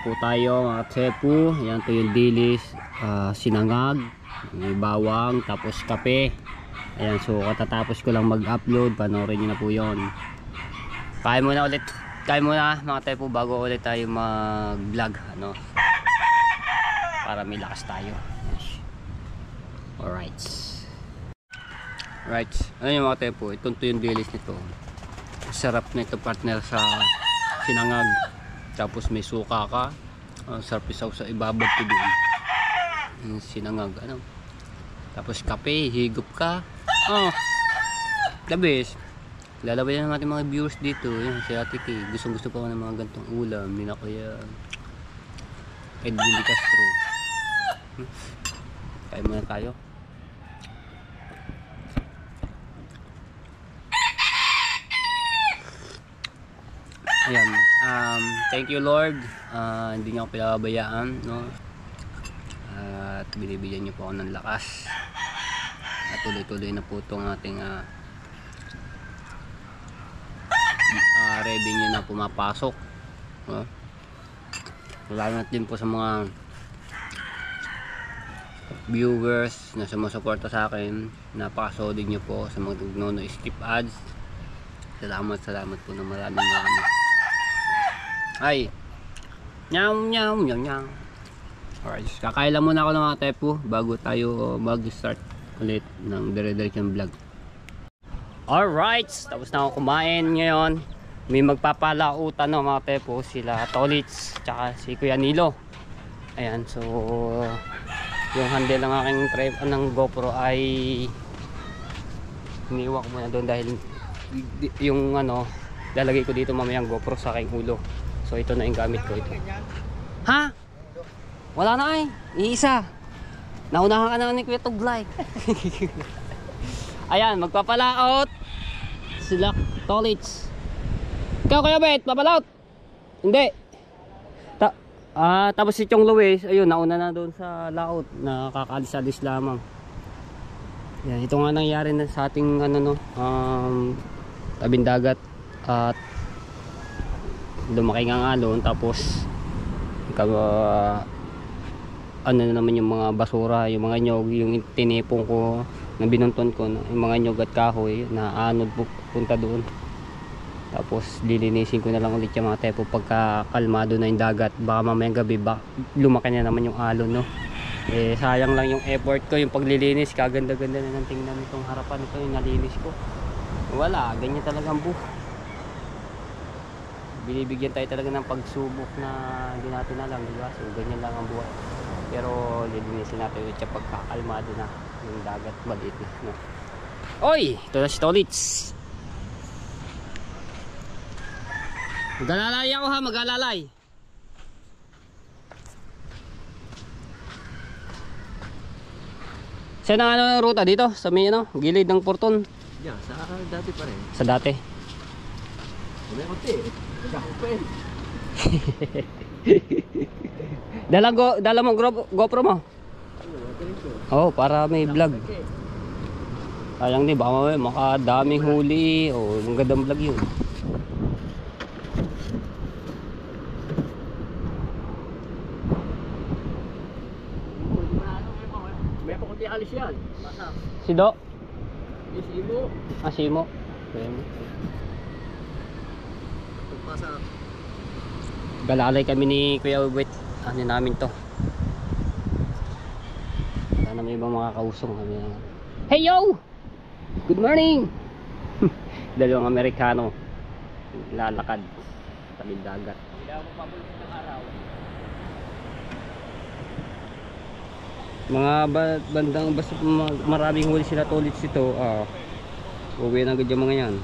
po tayo mga tsepu. Ayan po yung dilis, sinangag, may bawang, tapos kape. Ayan, so katatapos ko lang mag-upload, panoorin nyo na po yun. Kain muna mga tsepu bago ulit tayo mag-vlog, ano, para may lakas tayo. Alright, ano yung mga tsepu, ito yung dilis nito. Sarap nito partner sa sinangag. Tapos may suka ka, sarap isaw sa ibabad ko doon yung sinangag, ano. Tapos kape, higop ka, the best. Lalabayan natin mga viewers dito. Yan, si Ate Kay, gusto pa ako ng mga gantong ulam, hindi na kaya Edwin de Castro. Kaya muna tayo. Ayan, thank you Lord, hindi niyo ako pinababayaan, no? At binibigyan niyo po ako ng lakas at tuloy-tuloy na po itong ating revenue na pumapasok, no? Salamat din po sa mga viewers na sumusuporta sa akin. Napakasolid niyo po sa mga nagno-skip ads. Salamat po na maraming. Ay, nyaw. Alright, kakain lang muna ako ng mga tepo bago tayo mag-start ulit ng dire-diretsong vlog. Alright, tapos na ako kumain ngayon. May magpapalautan ng mga tepo, sila Tolits tsaka si Kuya Nilo. Ayan, so yung handle ng aking ng GoPro ay iniwan ko muna doon dahil yung ano, lalagay ko dito mamayang GoPro sa aking ulo. So ito na yung gamit ko ito. Ha? Wala na ay. Iisa. Naunahan ka na ni Kuya Tuglay. Ayan, magpapalaot sila Tolits. Ikaw Kuya Bet, papalaot? Hindi. Tapos si Chong Luis, ayun, nauna na doon sa laot. Nakakaalis-alis lamang. Yan, ito nga nangyari na sa ating ano, tabing dagat. At lumaki nga alon, tapos ano na naman yung mga basura, yung mga nyog, yung tinipong ko na binunton ko, yung mga nyog at kahoy na anod punta doon. Tapos lilinisin ko na lang ulit yung mga tepo pagka kalmado na yung dagat. Baka mamayang gabi lumaki na naman yung alon, no? Eh sayang lang yung effort ko, yung paglilinis. Kaganda-ganda na ng tingnan itong harapan ito, yung nalinis ko. Wala, ganyan talaga ang buhay. Binibigyan tayo talaga ng pagsubok na hindi natin alam, diba? So ganyan lang ang buhay. Pero lilinisin natin ulit siya pagkakalmado na yung dagat, maliit na, no? Oy! Ito na si Tolits. Mag-alalay ako ha, mag-alalay. Saan ang ano ruta dito? Sa may ano, gilid ng porton? Yeah, sa dati pa rin. Sa dati? May konti. Dala mo GoPro mo? Oo, para may vlog. Sayang di, baka makadaming huli. O, magandang vlog yun. May pakunti alis yan. Masak. Si Do? Si Imo. Si Imo. Masak. Galalay kami ni Kuya Ubet. Ano namin to. Sana may ibang mga kausong kami. Hey yo! Good morning! Dalawang Amerikano lalakad sa dagat. Hindi ako pabulit ng araw. Mga bandang basta maraming huli sila Tolits ito. Uwi na agad yung mga yan.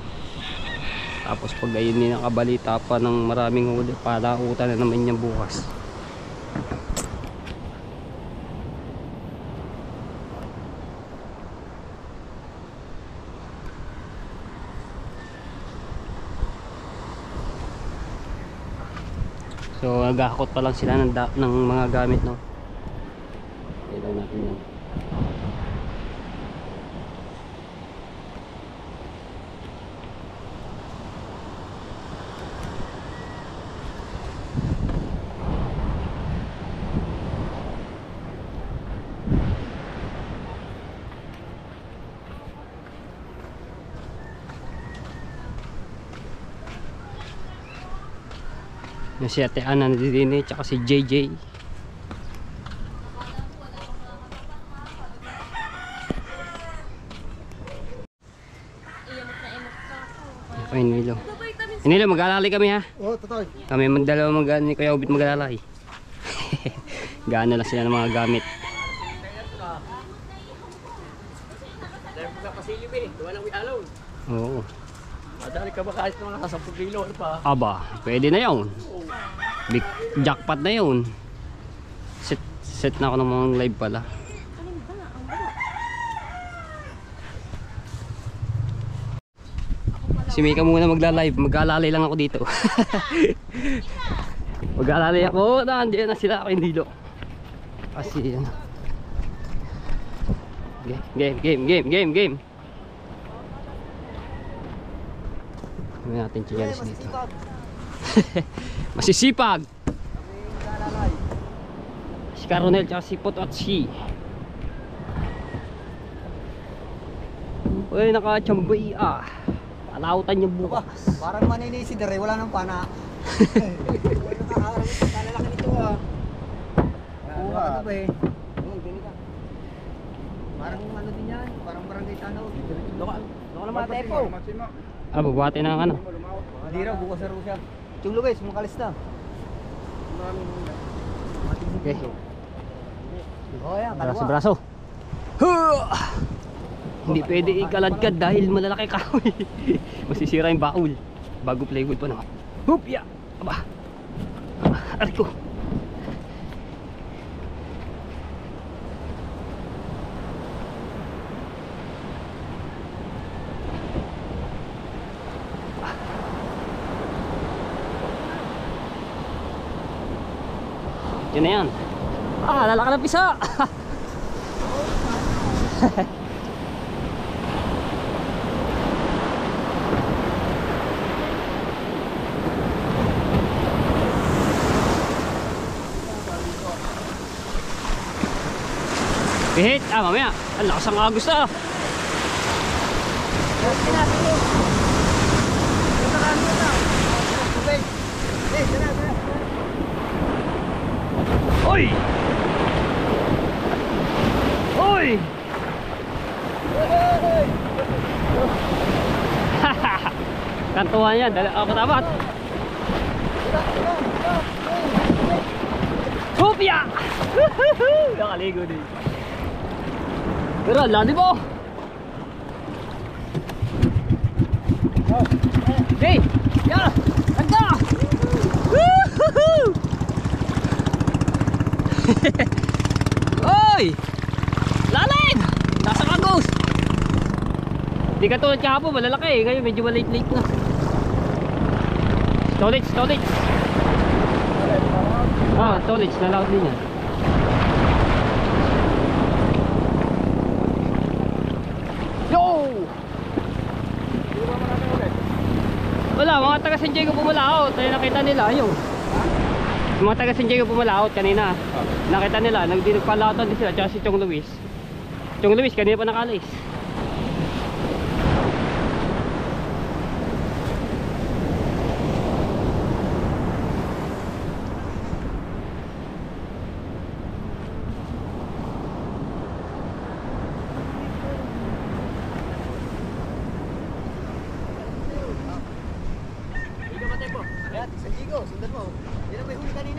Tapos pag ayun din nakabalita pa ng maraming huli, palautan na naman yan bukas. So nagahakot pa lang sila ng mga gamit, no. Ilaw natin yan. Yung si Ate Ana nandito, tsaka si JJ. Ako yung Nilo. Nilo, mag-alalay kami ha. Oo, totoo. Kami magdalawa ni Kuya Obit mag-alalay. Gaano lang sila ng mga gamit. Dahil po kapasilip eh. Walang may alaw. Oo. Madali ka ba kahit mga nasa 10 kilo ano pa? Aba, pwede na yun. Big jackpot na yun. Set na ako ng mga live pala. Si Mika muna magla-live. Mag-aalalay lang ako dito. Mag-aalalay ako. Nandiyan na sila ako hindi do. Kasi ano. Game. Gawin natin chinelas dito. Masisipag. Si Caronel tsaka si Pototsi. Uy, nakachambay ah. Alautan niyo bukas. Parang maninisi dere, wala nang pana. Nakakaarap ito, kalalaki nito ah. Oo, ano ba eh? Parang ano din yan, parang barangay tanaw. Doka lang mga tepo. Ah, bubati na ang ano. Hindi raw, bukas na raw siya. Chung Luis, makalis na. Okay. Oo yan, Braso. Hindi pwede ikaladkad dahil malalaki kahoy. Masisira yung baul. Bago plywood pa naman. Hupya! Aba! Arko! Yun na yan. Ah, lalaki ng pisa! Pihit! Ah, mamaya! Ang lakas ang agos na! Oy! Oy! Kantuhan yan, katapat! Hupya! Nakaligo din. Pero ladi mo. Hey, ya, anda. Oy, lalim. Nasa kagos. Di ka tulad kahapon, malalaki. Ngayon medyo maliit-liit na. Stolage. Ah, stolage na loud din yan. Wala, mga taga San Diego pumalaot. Ay nakita nila, ayun. Mga taga San Diego pumalaot kanina. Nakita nila, nagpalaotan din sila. Tsaka si Chong Luis. Chong Luis, kanina pa nakalis.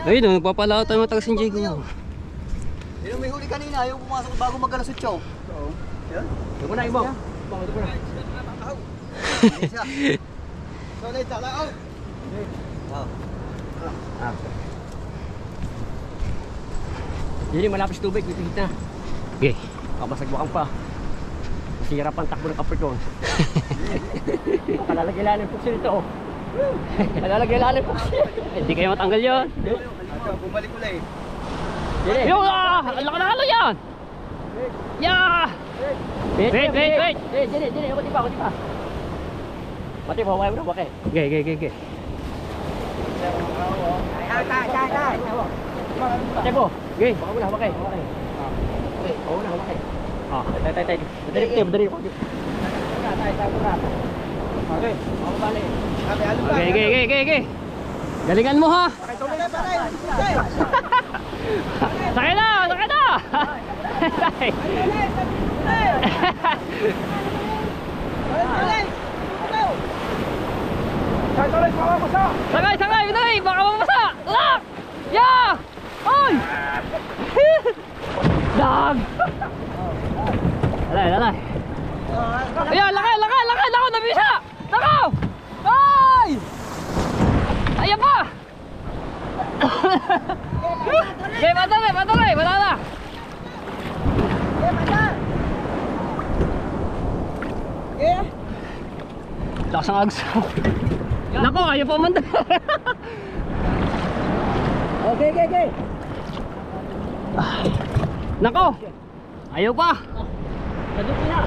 Ayun, nagpapalaot tayo mga taga San Diego. Yun ang may huli kanina, yung pumasok bago mag-alas 8. Oo. Yan. Doon na ibang. Doon na. So, let's go. Hindi malapis tubig, pipihit na. Okay. Kabasagbukan pa. Masira pang takbo ng Capricorn. Kalalagyan ng puksil ito. Kalalagyan ng puksil. Hindi kayo matanggal yun. Bumalik ko lang Yung ang laki na halo yan. Yeah. Wait. Dili. Ako di pa. Mati pa, wala mo na bakit? Okay. Tay. Mati po. Okay. Baka mo na, bakit? Okay, oo na, bakit? Tay. Madali ko. Tay. Okay, ako bali. Okay. Galingan mo ha. Sakay na! Sakay na! Sakay! Sakay! Uday! Baka mamasa! Lock! Yeah! Oy! Dag! Alay! Alay! Ayan! Lakay! Lakay! Lakay! Lako! Nabisa! Lako! Ay! Ayan pa! Okay, patuloy! Patuloy! Wala na! Lakas ang agos. Nako, ayaw pa man. Okay, okay, okay. Nako! Ayaw pa! Padukin na.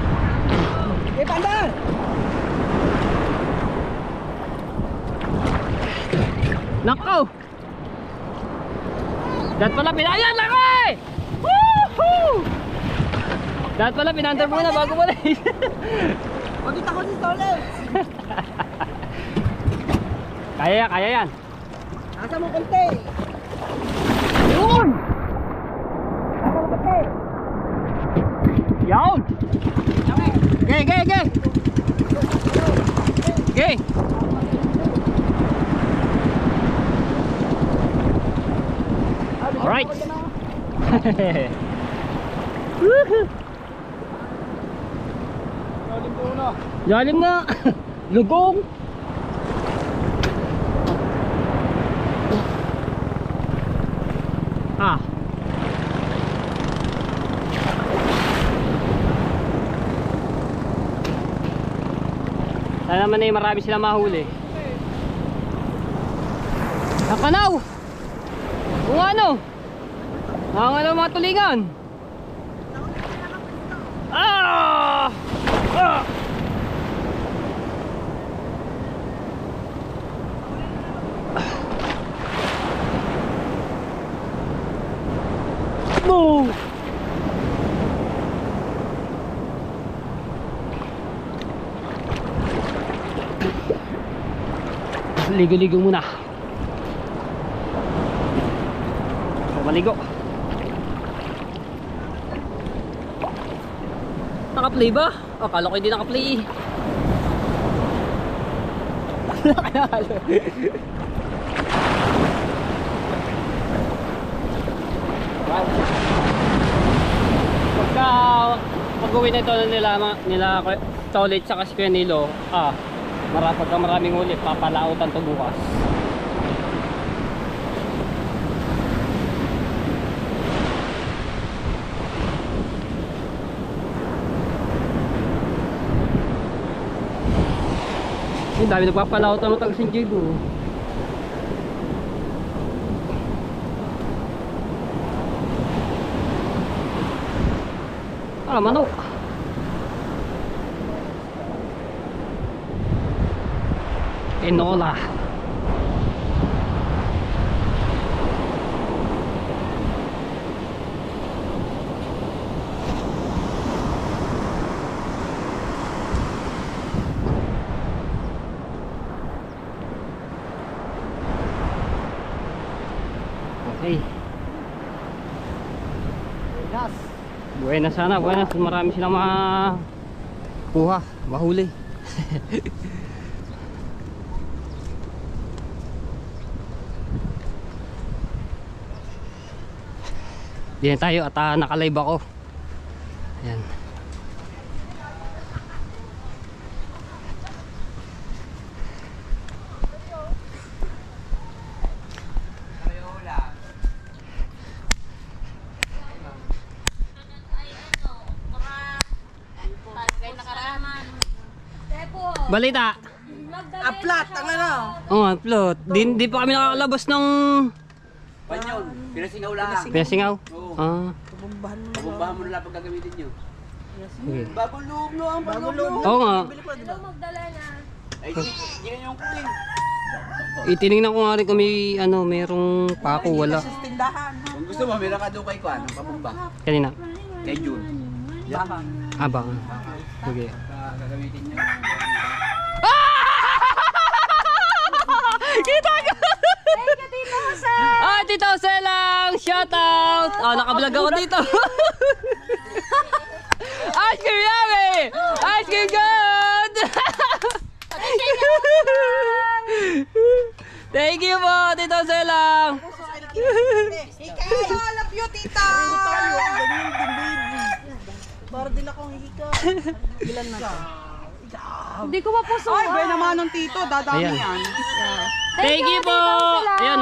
Okay, pandan. Nako! Dapat pala pinayan lang eh! Woohoo! Dapat pala pinantar muna bago pala eh. Pagkita ko dito ulit. Kaya yan. Asa mo konti. Yun! Asa mo konti. Yun! Okay, okay, okay! Okay! Alright! Woohoo! Lalim na! Lugong! Ah! Sana naman eh marami silang mahuli. Nakanaw! Kung ano? Nakangalaw mga tulingan! Ah! Ah! Boom! Ligo-ligo muna. Maligo. Naka-play ba? Akala ko hindi naka-play eh. Pag-uwi na ito nila Tolit sa si Kuya Nilo, pagka maraming huli, papalautan to bukas. Ang dami nagpapalautan mo taga San Diego. Manok. Enola. Okay. Buenas sana, buenas. Marami silang makuha, mahuli. Diyan tayo at naka-live ako. Ayan. Balita. Upload, tanga na. Oh, upload. Di pa kami nakakalabas ng Panyon, pinasingaw lang. Pinasingaw. Oo. Pabumbahan mo. Pabumbahan mo na lang pag gagamitin nyo. Okay. Bagong loob no, ang bagong loob. Oo nga. Magdala na. Ay, di na yung kuling. Itinignan ko nga rin kung may merong pako, wala. Sa tindahan. Kung gusto mo, meron ka doon kay Kwan, pabumba. Kanina. Kay June. Baka. Baka. Okay. Gagamitin nyo. Kita ka! Thank you, Tito Jose! Ah, Tito Jose lang! Shout out! Oh, nakablog ako dito. Ice cream yummy! Ice cream good! Thank you po, Tito Jose lang! I love you, tita! Para din akong hihika. Ilan na? Hindi ko mapusuan. Ay, bay naman ng tito. Dadami Ayan. yan. Thank you po! Tito Jose lang. Ayun,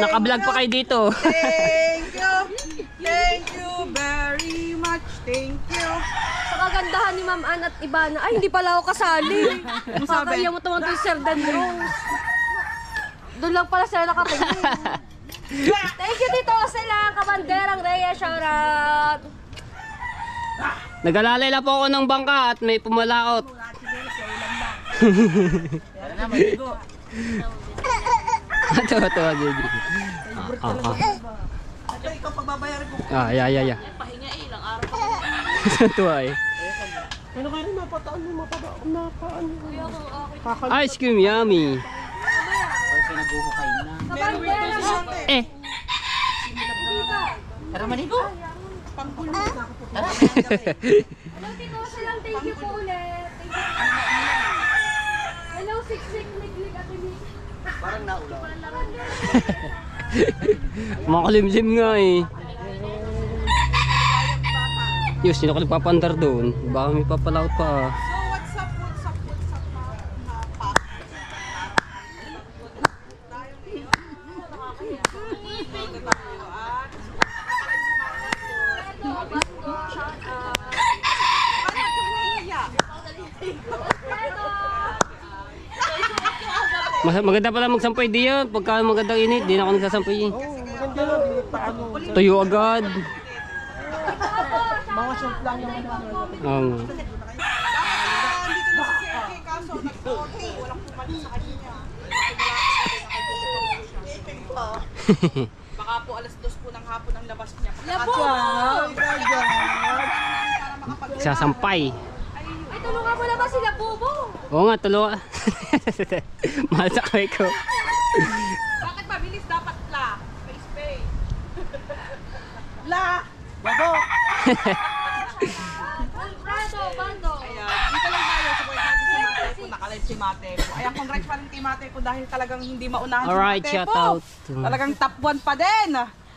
nakablog pa kayo dito. Thank you. Thank you very much. Thank you. Sa kagandahan ni Ma'am Ann at Ivana, ay hindi pala ako kasali. Ano sabi? Kakaiya mo naman ito yung Sir Dan Rose. Doon lang pala sila nakatingin. Thank you, Tito Jose lang. Kabanderang Reyes, shoutout. Nag-alalay lang po ako ng bangka at may pumalaot. Tuwa, Gigi. Ate, ikaw pagbabayaran ko. Yeah. Pahinga ilang araw pa. Tuwa eh. Ano kayo rin mapataan mo? Mapaan mo? Ice cream yummy. Kasi naghuhukay na. Kabanderang Eh, Tara manigo. Panggulo na ako po. Hello, Tito Jose lang. Thank you po ulit. Thank you. Hello, Siksik, Liglig, at Imi. Parang naulaw. makalimlim nga eh. Yung sino ka nagpapandar doon? Baka may papalaot pa. So, what's up mga pa? Maganda pala magsampay diyan. Pagka magandang init, di na ako nagsasampay. Maganda lang. Paano? Tuyo agad. Mga short lang yung Oo nga. Dito na si Sergey, kaso nag-okay. Walang pumalit sa kanya. Baka po alas 2 po ng hapon ang labas niya. Labo! Sasampay. Ay, tulungan mo naman sila, Bubo. Oo nga, tulo. Mahal sa kaway ko. Bakit mabilis dapat la? Space. La! Babo! Bando. Ayan, dito lang tayo. Support natin si Mate ko. Nakalive si Mate ko. Ayan, congrats pa rin kay Mate ko dahil talagang hindi maunahan Alright, si Mate shout ko. out. Talagang top 1 pa din.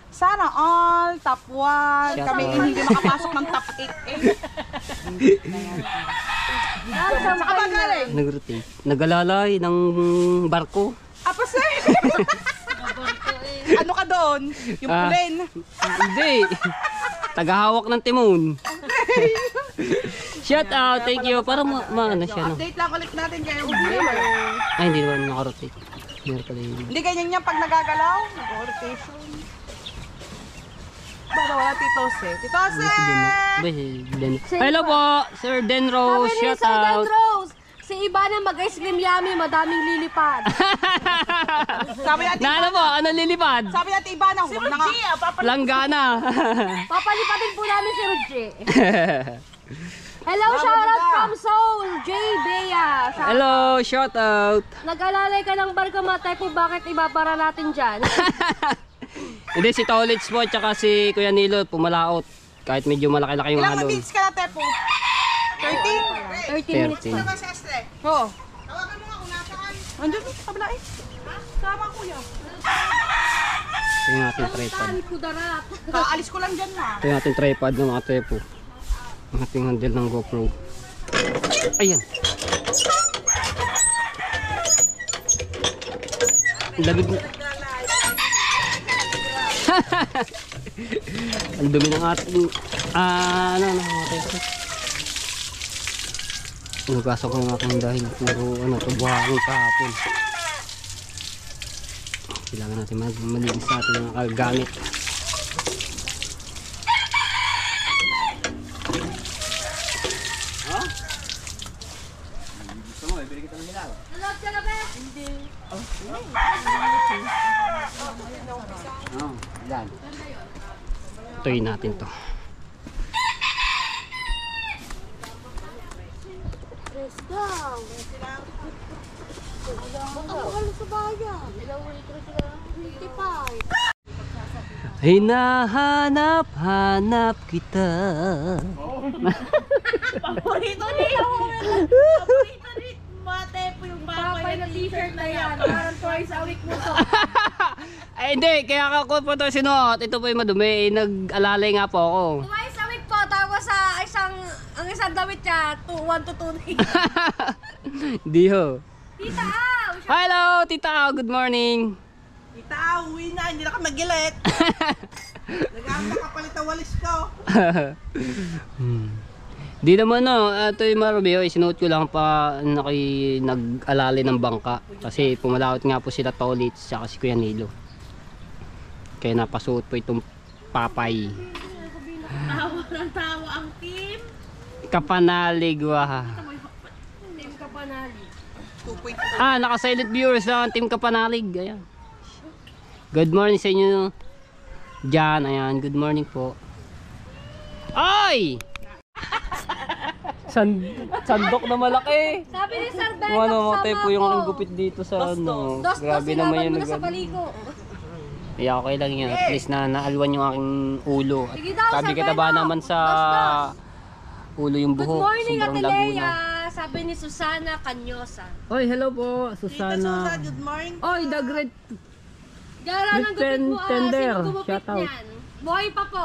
Sana all top 1. Shout Kami out. hindi makapasok ng top 8. Saan ka ba galing? Nag-rotate. Nagalalay ng barko. Apa sir? Ano ka doon? Yung Ah. pulen. Hindi. Tagahawak ng timon. Shout out, thank you. Para ano siya, no? Update lang ulit natin kayo. Ay, hindi naman naka-rotate. Meron pala yun. Hindi ganyan yan pag nagagalaw. Nag-rotation. Baka wala titose. Titose! Hello po, Sir Denrose. Sabi ni Shout Sir Dan out. Rose, si Ivana mag-ice cream yummy, madaming lilipad. Sabi natin, Na ano po, ano lilipad? sabi natin iba na, huwag na nga. Langgana. Papalipatin po namin si Rudy. Hello, shoutout from Seoul, J. Bea. Hello, shout out. Nag-alalay ka ng barko, Matay po, bakit ibabara natin dyan? Hindi, si Tolits po, tsaka si Kuya Nilo, pumalaot. Kahit medyo malaki-laki yung Ilang alon. minutes ka na, Tepo? 30? 30 minutes pa. Si Astre? Oo. Tawagan mo nga kung nasaan. Andun, sa kabila eh. Sama kuya. Ito yung ating tripod. Saan kudarat? Kaalis ko lang dyan na. Ito yung ating tripod ng mga tepo. Ang ating handle ng GoPro. Ayan. Labig na. Ang dumi ng ating mga tepo. Nugasok ko ng aking dahil puro tubuhangin kahapon. Kailangan natin malinis sa ating mga gamit. Gusto mo, ibili kita ng hilaw. Nalot ka na ba? Hindi. Yan. Tuyin natin to. Let's go. Baka mahal sa bayan. Hinahanap-hanap kita. Paborito ni Paborito ni Mate po yung papay na t-shirt na yan. Parang twice a week mo to. Ay hindi, kaya ako po ito sinuot. Ito po yung madumi. Nag-alalay nga po ako. Twice a week po. Tapos sa ang isang damit niya, 1 to 2 days. Di ho. Tita Aw! Hello, Tita Aw. Good morning. Kita, uwi na. Hindi na ka magilit. Nag-aambak ka palit ang walis ko. Di naman no, ito yung Marubio, isinuot ko lang pa nag-alali ng bangka. Kasi pumalawat nga po sila Tolits at si Kuya Nilo. Kaya napasuot po itong papay. Tawa ng tawa ang team. Kapanalig wah. Team Kapanalig. 2.2. Naka-silent viewers lang ang Team Kapanalig. Ayan. Good morning sa inyo dyan. Ayan, good morning po. Ay! Sandok na malaki. Sabi ni Sir Ben, Matay po yung aking gupit dito sa ano. Grabe naman yun. sa paliko. Okay lang yan. At least na naalwan yung aking ulo. At Sige daw, sabi Sir kita ba Ben, naman sa ulo yung Good buhok. morning, Sobrang Ate laguna. Lea. Sabi ni Susana Canyosa. Oy, hello po, Tita Susana. Susan, good morning. Oy, the great. Gara ng gupit mo Tender. Sino gumupit Shout out. niyan? Buhay pa po.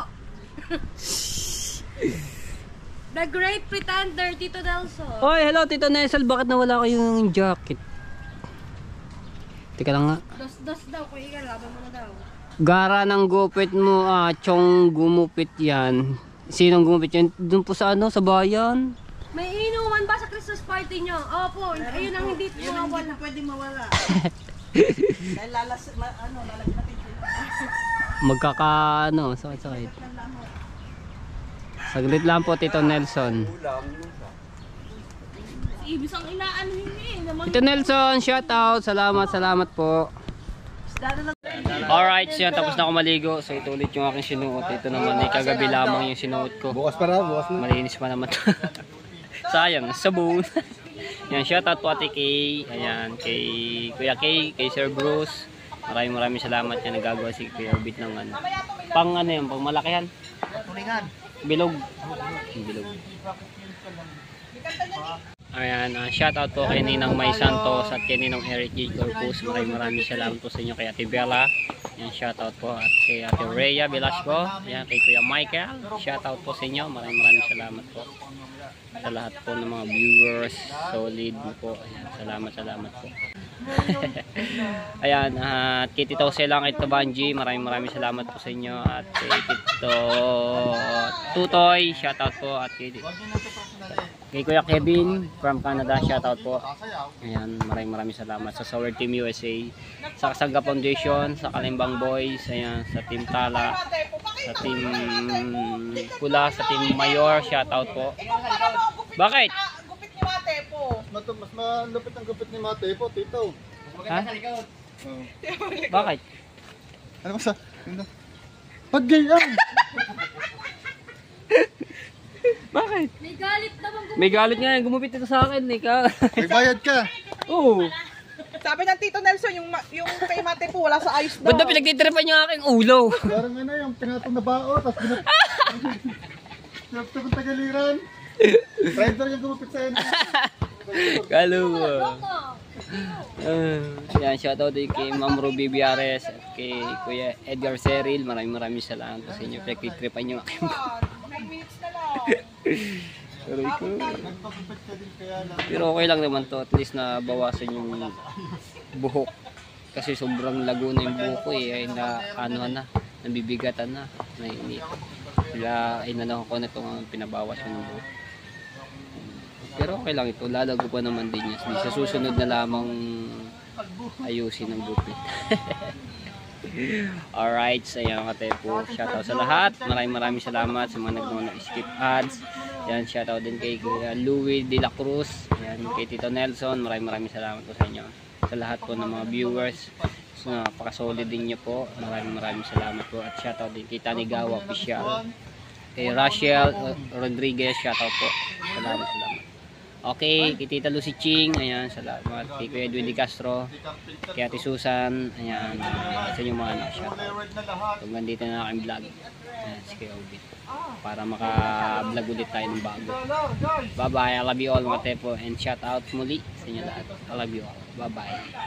The Great Pretender, Tito Nelson. Oy, hello Tito Nesel. Bakit nawala kayong jacket? Teka lang nga. Dos daw, kuya ka, laban mo na daw. Gara ng gupit mo, Chong gumupit yan. Sinong gumupit yan? Doon po sa ano, sa bayan? May inuman ba sa Christmas party nyo? Opo, ayun ang hindi Yun ang hindi mawala. na pwede mawala. Dahil lalagyan natin sila. Sakit. Saglit lang po Tito Nelson. Ibig ang inaanuhin niya eh. Tito Nelson, shout out. Salamat po. Alright, siya tapos na ako maligo. So ito ulit yung aking sinuot. Ito naman ay kagabi lamang yung sinuot ko. Bukas pa bukas na. Malinis pa naman. Sayang, sabon. Yan, shout out po Ate Kay. Ayan, kay Kuya Kay, kay Sir Bruce. Maraming salamat yan. Nagagawa si Kuya Orbit ng ano. Pang ano yan, pang malakihan. Tulingan. Bilog. Bilog. Ayan, shout out po kay Ninang May Santos at kay Ninang Eric J. Corpus. Maraming salamat po sa inyo kay Ate Bella. Ayan, shout out po at kay Ate Rhea Velasco. Ayan, kay Kuya Michael. Shout out po sa inyo. Maraming salamat po sa lahat po ng mga viewers. Solid po. Ayan, salamat po. Ayan, at kay Tito Selang at Banji, maraming salamat po sa inyo. At kay Tito Tutoy, shout out po. At kay Kuya Kevin from Canada, shout out po. Ayan, maraming salamat sa Sour Team USA, sa Kasangga Foundation, sa Kalimbang Boys, ayan, sa Team Tala, sa Team Pula, sa Team Mayor, shout out po. Bakit? Mas malupit ang gupit ni Mate po, Tito. Ha? Bakit? Ano ba sa? Pag ganyan! Bakit? May galit naman May galit nga, gumupit ito sa akin, Nika. May bayad ka! Oo. Sabi ng Tito Nelson, yung kay Mate po, wala sa ayos daw. Ba't na pinagtitripan yung aking ulo? Parang ano yung pinatong na bao, tapos pinatong ng tagaliran. Rider yung gumupit sa inyo. Kalo mo. Yan, shoutout din kay Ma'am Ruby Biares at kay Kuya Edgar Seril. Maraming salamat sa inyo. Pinagtitripan yung aking Aray ko. Pero okay lang naman to. At least na bawasan yung buhok. Kasi sobrang lago na yung buhok ko eh. Ay na, ano na, nabibigatan na. Nainit. Kaya inanaw ko na itong pinabawas yung buhok. Pero okay lang ito. Lalago pa naman din yan. Sa susunod na lamang ayusin ng gupit. Alright, sa iyo kate po. Shoutout sa lahat. Maraming salamat sa mga nag-skip ads. Yan, shoutout din kay Louie De La Cruz. Yan, kay Tito Nelson. Maraming salamat po sa inyo. Sa lahat po ng mga viewers. So, napaka-solid din nyo po. Maraming salamat po. At shoutout din kay Tanigawa Official. Kay Rachel Rodriguez, shoutout po. Salamat. Okay, kay Tita Lucy Ching, ayan, salamat. Kay Kuya Edwin Di Castro, kay Ate Susan, ayan, sa inyong mga anak siya. Forward na lahat. Hanggang dito na aking vlog. Ayan, si Kuya Obit. Para maka-vlog ulit tayo ng bago. Bye-bye, I love you all mga tepo. And shout out muli sa inyo lahat. I love you all. Bye-bye.